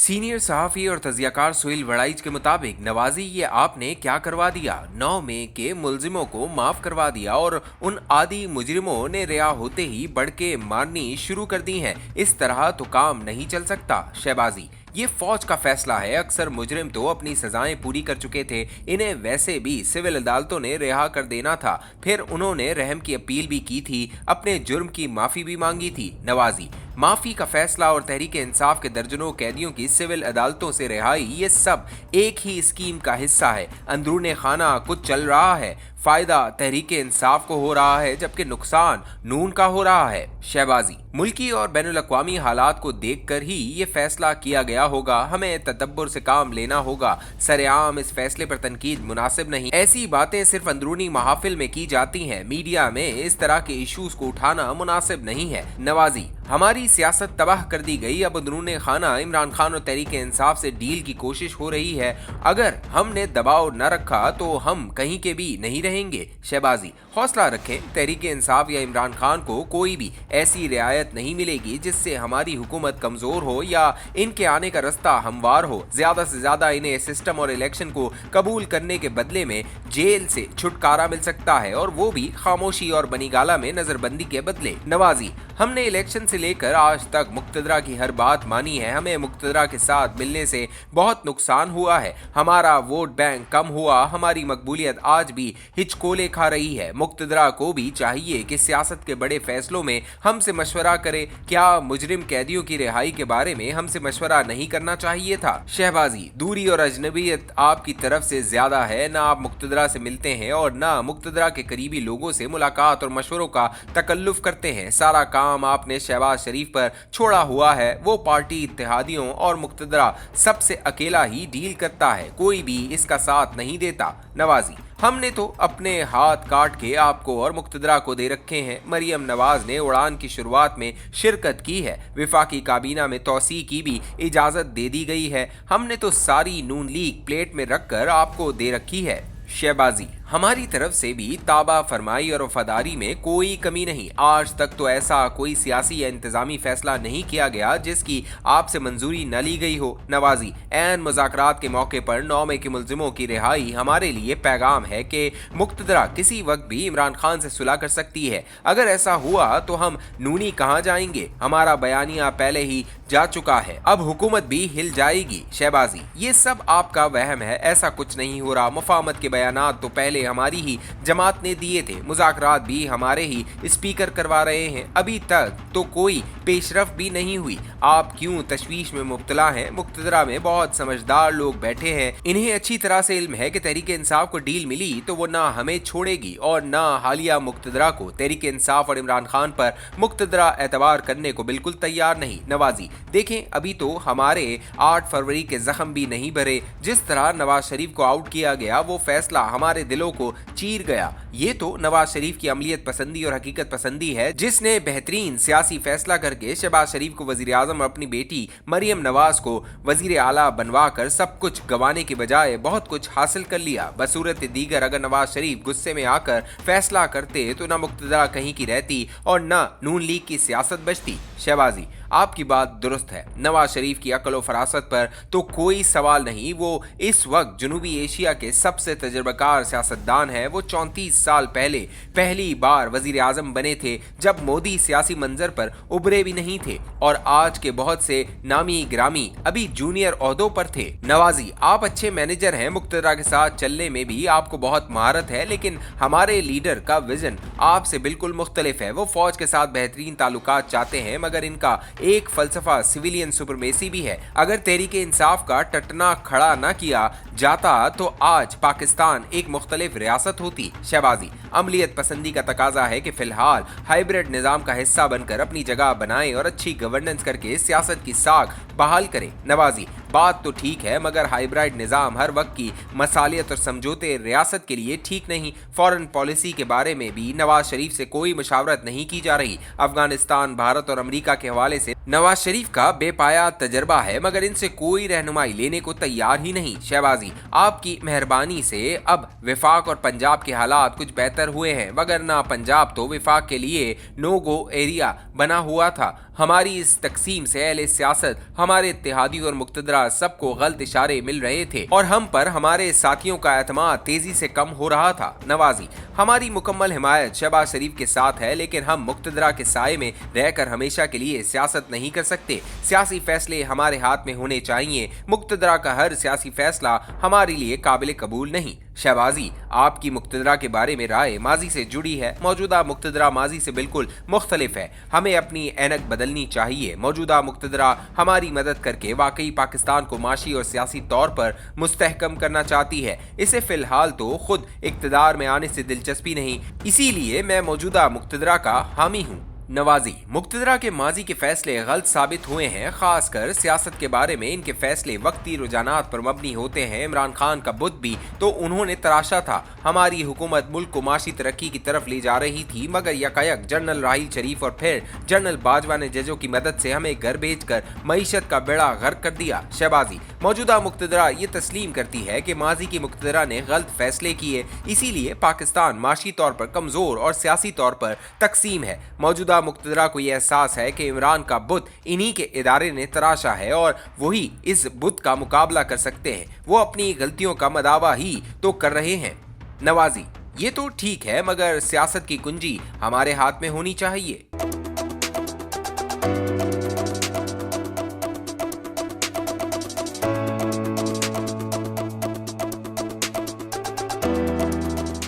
Senior सहाफ़ी और तजियाकार सुहेल वड़ाइच के मुताबिक नवाजी ये आपने क्या करवा दिया। 9 मई के मुलजिमों को माफ करवा दिया और उन आदि मुजरिमों ने रिहा होते ही बढ़ के मारनी शुरू कर दी हैं। इस तरह तो काम नहीं चल सकता। शहबाजी, ये फौज का फैसला है। अक्सर मुजरिम तो अपनी सजाएं पूरी कर चुके थे, इन्हें वैसे भी सिविल अदालतों ने रिहा कर देना था। फिर उन्होंने रहम की अपील भी की थी, अपने जुर्म की माफी भी मांगी थी। नवाजी, माफी का फैसला और तहरीक इंसाफ के दर्जनों कैदियों की सिविल अदालतों से रिहाई, ये सब एक ही स्कीम का हिस्सा है। अंदरूने खाना कुछ चल रहा है, फायदा तहरीक इंसाफ को हो रहा है जबकि नुकसान नून का हो रहा है। शहबाजी, मुल्की और बैनुल अक़वामी हालात को देखकर ही ये फैसला किया गया होगा। हमें तदब्बर से काम लेना होगा। सरेआम इस फैसले पर तनकीद मुनासिब नहीं। ऐसी बातें सिर्फ अंदरूनी महाफिल में की जाती हैं। मीडिया में इस तरह के इशूज को उठाना मुनासिब नहीं है। नवाजी, हमारी सियासत तबाह कर दी गई। अब अंदरूने खाना इमरान खान और तहरीक इंसाफ से डील की कोशिश हो रही है। अगर हमने दबाव न रखा तो हम कहीं के भी नहीं रहेंगे। शहबाजी, हौसला रखें। तहरीक इंसाफ या इमरान खान को कोई भी ऐसी रियायत नहीं मिलेगी जिससे हमारी हुकूमत कमजोर हो या इनके आने का रास्ता हमवार हो। ज्यादा से ज्यादा इन्हें सिस्टम और इलेक्शन को कबूल करने के बदले में जेल से छुटकारा मिल सकता है, और वो भी खामोशी और बनीगाला में नजरबंदी के बदले। नवाजी, हमने इलेक्शन से लेकर आज तक मुक्तदरा की हर बात मानी है। हमें मुक्तदरा के साथ मिलने से बहुत नुकसान हुआ है। हमारा वोट बैंक कम हुआ। हमारी मकबूलियत आज भी हिचकोले खा रही है। मुक्तदरा को भी चाहिए कि सियासत के बड़े फैसलों में हमसे मशवरा करे। क्या मुजरिम कैदियों की रिहाई के बारे में हमसे मशवरा नहीं करना चाहिए था? शहबाजी, दूरी और अजनबियत आपकी तरफ से ज्यादा है। ना आप मुक्तदरा से मिलते हैं और ना मुक्तदरा के करीबी लोगों से मुलाकात और मशवरों का तकल्लुफ करते हैं। सारा काम आपने शहबाज शरीफ पर छोड़ा हुआ है। वो पार्टी इत्तेहादियों और मुक्तदरा सबसे अकेला ही डील करता है, कोई भी इसका साथ नहीं देता। नवाजी, हमने तो अपने हाथ काट के आपको और मुक्तदरा को दे रखे हैं। मरियम नवाज ने उड़ान की शुरुआत में शिरकत की है। विफाकी काबीना में तौसी की भी इजाजत दे दी गई है। हमने तो सारी नून लीग प्लेट में रखकर आपको दे रखी है। शहबाजी, हमारी तरफ से भी ताबा फरमाई और वफादारी में कोई कमी नहीं। आज तक तो ऐसा कोई सियासी या इंतजामी फैसला नहीं किया गया जिसकी आपसे मंजूरी न ली गई हो। नवाजी, ऐन मुज़ाकरात के मौके पर 9 मई के मुलजिमों की रिहाई हमारे लिए पैगाम है कि मुक्तदरा किसी वक्त भी इमरान खान से सुलह कर सकती है। अगर ऐसा हुआ तो हम नूनी कहाँ जाएंगे? हमारा बयानिया पहले ही जा चुका है, अब हुकूमत भी हिल जाएगी। शहबाजी, ये सब आपका वहम है, ऐसा कुछ नहीं हो रहा। मुफाहमत के बयानात तो पहले हमारी ही जमात ने दिए थे, मुज़ाकरात भी हमारे ही स्पीकर करवा रहे हैं। अभी तक तो कोई पेशरफ भी नहीं हुई। आप क्यों तशवीश में मुब्तला हैं? मुक्तदरा में बहुत समझदार लोग बैठे हैं, इन्हें अच्छी तरह से इल्म है कि तहरीक इंसाफ को डील मिली तो वो ना हमें छोड़ेगी और ना हालिया मुक्तदरा को। तहरीक इंसाफ और इमरान खान पर मुक्तदरा एतबार करने को बिल्कुल तैयार नहीं। नवाजी, देखें, अभी तो हमारे 8 फरवरी के जख्म भी नहीं भरे। जिस तरह नवाज शरीफ को आउट किया गया वो फैसला हमारे दिलों को चीर गया। ये तो नवाज शरीफ की अमलियत पसंदी और हकीकत पसंदी है जिसने बेहतरीन सियासी फैसला करके शहबाज शरीफ को वजीर आजम और अपनी बेटी मरियम नवाज को वजीर आला बनवा कर सब कुछ गंवाने की बजाय बहुत कुछ हासिल कर लिया। बसूरत दीगर अगर नवाज शरीफ गुस्से में आकर फैसला करते तो न मुक्तदरा कहीं की रहती और न नून लीग की सियासत बचती। शहबाजी, आपकी बात दुरुस्त है। नवाज शरीफ की अक्ल और फरासत पर तो कोई सवाल नहीं। वो इस वक्त जनूबी एशिया के सबसे तजर्बाकार सियासतदान है। वो 34 साल पहले पहली बार वजीर आजम बने थे जब मोदी सियासी मंजर पर उभरे भी नहीं थे, और आज के बहुत से नामी ग्रामी अभी जूनियर ओहदों पर थे। नवाजी, आप अच्छे मैनेजर हैं, मुक्तदरा के साथ चलने में भी आपको बहुत महारत है, लेकिन हमारे लीडर का विजन आपसे बिल्कुल मुख्तलिफ है। वो फौज के साथ बेहतरीन ताल्लुकात चाहते हैं, मगर इनका एक फलसफा सिविलियन सुपरमेसी भी है। अगर तहरीक इंसाफ का टटना खड़ा न किया जाता तो आज पाकिस्तान एक मुख्तलिफ रियासत होती। शहबाजी, अमलियत पसंदी का तकाजा है कि फिलहाल हाइब्रिड निजाम का हिस्सा बनकर अपनी जगह बनाएं और अच्छी गवर्नेंस करके सियासत की साख बहाल करें। नवाजी, बात तो ठीक है, मगर हाइब्रिड निजाम हर वक्त की मसालियत और समझौते रियासत के लिए ठीक नहीं। फॉरेन पॉलिसी के बारे में भी नवाज शरीफ से कोई मशावरत नहीं की जा रही। अफगानिस्तान, भारत और अमेरिका के हवाले से नवाज शरीफ का बेपाया तजर्बा है, मगर इनसे कोई रहनुमाई लेने को तैयार ही नहीं। शहबाजी, आपकी मेहरबानी से अब विफाक और पंजाब के हालात कुछ बेहतर हुए हैं, वगरना पंजाब तो विफाक के लिए नो गो एरिया बना हुआ था। हमारी इस तकसीम से अहले सियासत, हमारे इत्तेहादी और मुक्तदरा सबको गलत इशारे मिल रहे थे और हम पर हमारे साथियों का एतमाद तेजी से कम हो रहा था। नवाजी, हमारी मुकम्मल हिमायत शहबाज शरीफ के साथ है, लेकिन हम मुक्तदरा के साए में रहकर हमेशा के लिए सियासत नहीं कर सकते। सियासी फैसले हमारे हाथ में होने चाहिए। मुक्तदरा का हर सियासी फैसला हमारे लिए काबिल कबूल नहीं। शहबाजी, आपकी मुक्तदरा के बारे में राय माजी से जुड़ी है। मौजूदा मुक्तदरा माजी से बिल्कुल मुख्तलिफ है। हमें अपनी ऐनक बदलनी चाहिए। मौजूदा मुक्तदरा हमारी मदद करके वाकई पाकिस्तान को माशी और सियासी तौर पर मुस्तहकम करना चाहती है। इसे फिलहाल तो खुद इक्तदार में आने से दिलचस्पी नहीं, इसीलिए मैं मौजूदा मुक्तदरा का हामी हूँ। नवाजी, मुक्तदरा के माजी के फैसले गलत साबित हुए हैं। खासकर सियासत के बारे में इनके फैसले वक्ती रुझानात पर मबनी होते हैं। इमरान खान का बुत भी तो उन्होंने तराशा था। हमारी हुकूमत मुल्क को माशी तरक्की की तरफ ले जा रही थी, मगर यकायक जनरल राहील शरीफ और फिर जनरल बाजवा ने जजों की मदद से हमें घर भेजकर मईशत का बेड़ा गर्क कर दिया। शहबाजी, मौजूदा मुक्तदरा ये तस्लीम करती है कि माजी की मुक्तदरा ने गलत फैसले किए, इसीलिए पाकिस्तान माशी तौर पर कमजोर और सियासी तौर पर तकसीम है। मौजूदा मुक्तदरा को यह एहसास है कि इमरान का बुत इन्हीं के इदारे ने तराशा है और वही इस बुत का मुकाबला कर सकते हैं। वो अपनी गलतियों का मदावा ही तो कर रहे हैं। नवाजी, ये तो ठीक है, मगर सियासत की कुंजी हमारे हाथ में होनी चाहिए।